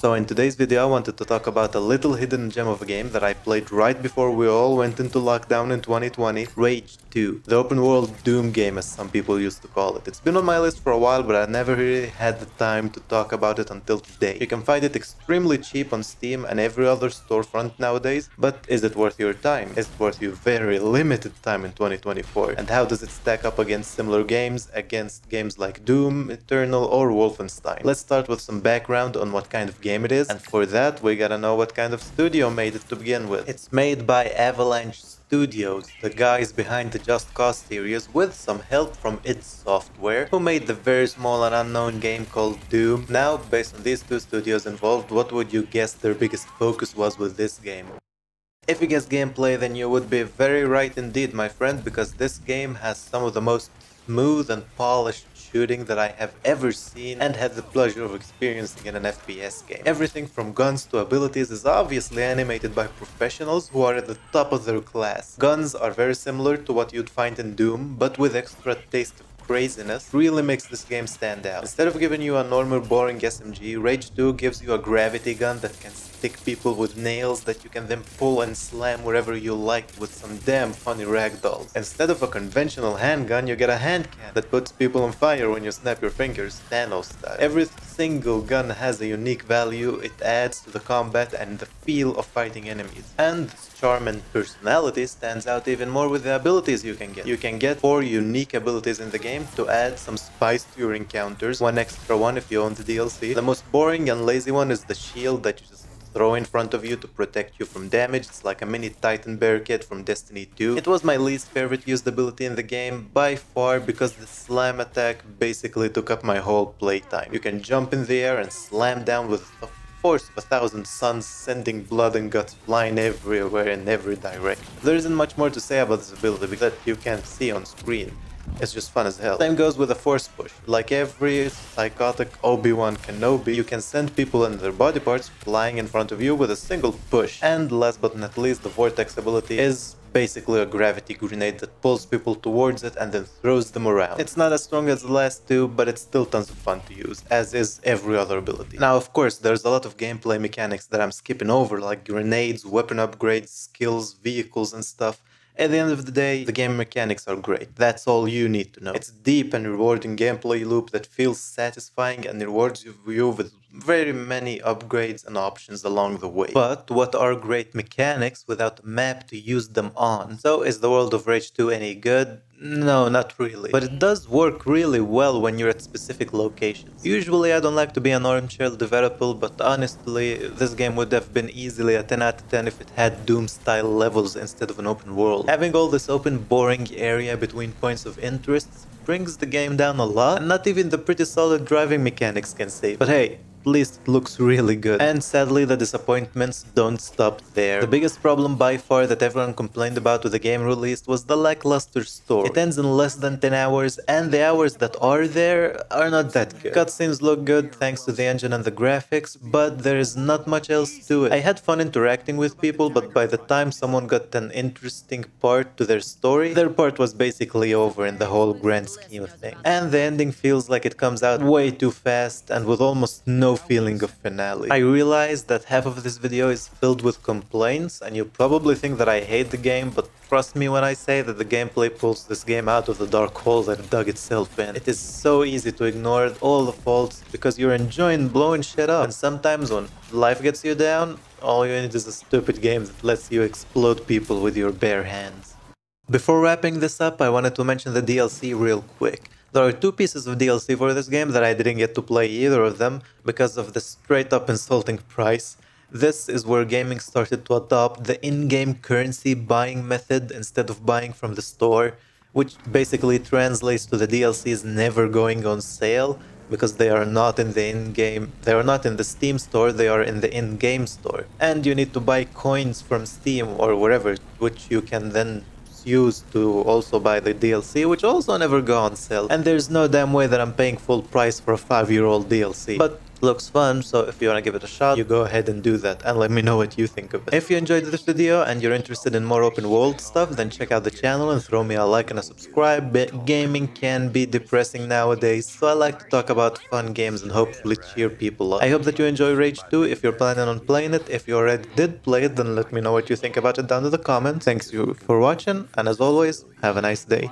So in today's video I wanted to talk about a little hidden gem of a game that I played right before we all went into lockdown in 2020, Rage 2. The open world Doom game as some people used to call it. It's been on my list for a while, but I never really had the time to talk about it until today. You can find it extremely cheap on Steam and every other storefront nowadays, but is it worth your time? Is it worth your very limited time in 2024? And how does it stack up against similar games, against games like Doom, Eternal or Wolfenstein? Let's start with some background on what kind of game it is, and for that we gotta know what kind of studio made it to begin with. It's made by Avalanche Studios, the guys behind the Just Cause series, with some help from id Software, who made the very small and unknown game called Doom. Now, based on these two studios involved, what would you guess their biggest focus was with this game? If you guess gameplay, then you would be very right indeed, my friend, because this game has some of the most smooth and polished shooting that I have ever seen and had the pleasure of experiencing in an FPS game. Everything from guns to abilities is obviously animated by professionals who are at the top of their class. Guns are very similar to what you'd find in Doom, but with extra taste of craziness, really makes this game stand out. Instead of giving you a normal boring SMG, Rage 2 gives you a gravity gun that can stick people with nails that you can then pull and slam wherever you like with some damn funny ragdolls. Instead of a conventional handgun, you get a hand cannon that puts people on fire when you snap your fingers, Thanos style. Every single gun has a unique value, it adds to the combat and the feel of fighting enemies. And this charm and personality stands out even more with the abilities you can get. You can get 4 unique abilities in the game to add some spice to your encounters, one extra one if you own the DLC. The most boring and lazy one is the shield that you just throw in front of you to protect you from damage. It's like a mini Titan Bear kit from Destiny 2. It was my least favorite used ability in the game by far because the slam attack basically took up my whole playtime. You can jump in the air and slam down with the force of 1,000 suns, sending blood and guts flying everywhere in every direction. There isn't much more to say about this ability because you can't see on screen. It's just fun as hell. Same goes with the force push. Like every psychotic Obi-Wan Kenobi, you can send people and their body parts flying in front of you with a single push. And last but not least, the vortex ability is basically a gravity grenade that pulls people towards it and then throws them around. It's not as strong as the last two, but it's still tons of fun to use, as is every other ability. Now, of course, there's a lot of gameplay mechanics that I'm skipping over, like grenades, weapon upgrades, skills, vehicles and stuff. At the end of the day, the game mechanics are great. That's all you need to know. It's a deep and rewarding gameplay loop that feels satisfying and rewards you with very many upgrades and options along the way. But what are great mechanics without a map to use them on? So is the world of Rage 2 any good? No, not really. But it does work really well when you're at specific locations. Usually I don't like to be an armchair developer, but honestly, this game would have been easily a 10 out of 10 if it had Doom-style levels instead of an open world. Having all this open, boring area between points of interest brings the game down a lot, and not even the pretty solid driving mechanics can save. But hey, at least it looks really good. And sadly, the disappointments don't stop there. The biggest problem by far that everyone complained about with the game released was the lackluster story. It ends in less than 10 hours, and the hours that are there are not that good. Cutscenes look good thanks to the engine and the graphics, but there is not much else to it. I had fun interacting with people, but by the time someone got an interesting part to their story, their part was basically over in the whole grand scheme of things. And the ending feels like it comes out way too fast and with almost no feeling of finale. I realize that half of this video is filled with complaints and you probably think that I hate the game, but trust me when I say that the gameplay pulls this game out of the dark hole that it dug itself in. It is so easy to ignore all the faults because you're enjoying blowing shit up, and sometimes when life gets you down, all you need is a stupid game that lets you explode people with your bare hands. Before wrapping this up, I wanted to mention the DLC real quick. There are 2 pieces of DLC for this game that I didn't get to play either of them because of the straight up insulting price. This is where gaming started to adopt the in-game currency buying method instead of buying from the store, which basically translates to the DLCs never going on sale because they are not in the in-game, they are not in the Steam store, they are in the in-game store. And you need to buy coins from Steam or wherever, which you can then use to also buy the DLC, which also never go on sale. And there's no damn way that I'm paying full price for a 5-year-old DLC. But looks fun, so if you want to give it a shot, you go ahead and do that and let me know what you think of it. If you enjoyed this video and you're interested in more open world stuff, then check out the channel and throw me a like and a subscribe. Gaming can be depressing nowadays, so I like to talk about fun games and hopefully cheer people up. I hope that you enjoy Rage 2 if you're planning on playing it. If you already did play it, then let me know what you think about it down in the comments. Thanks you for watching, and as always, have a nice day.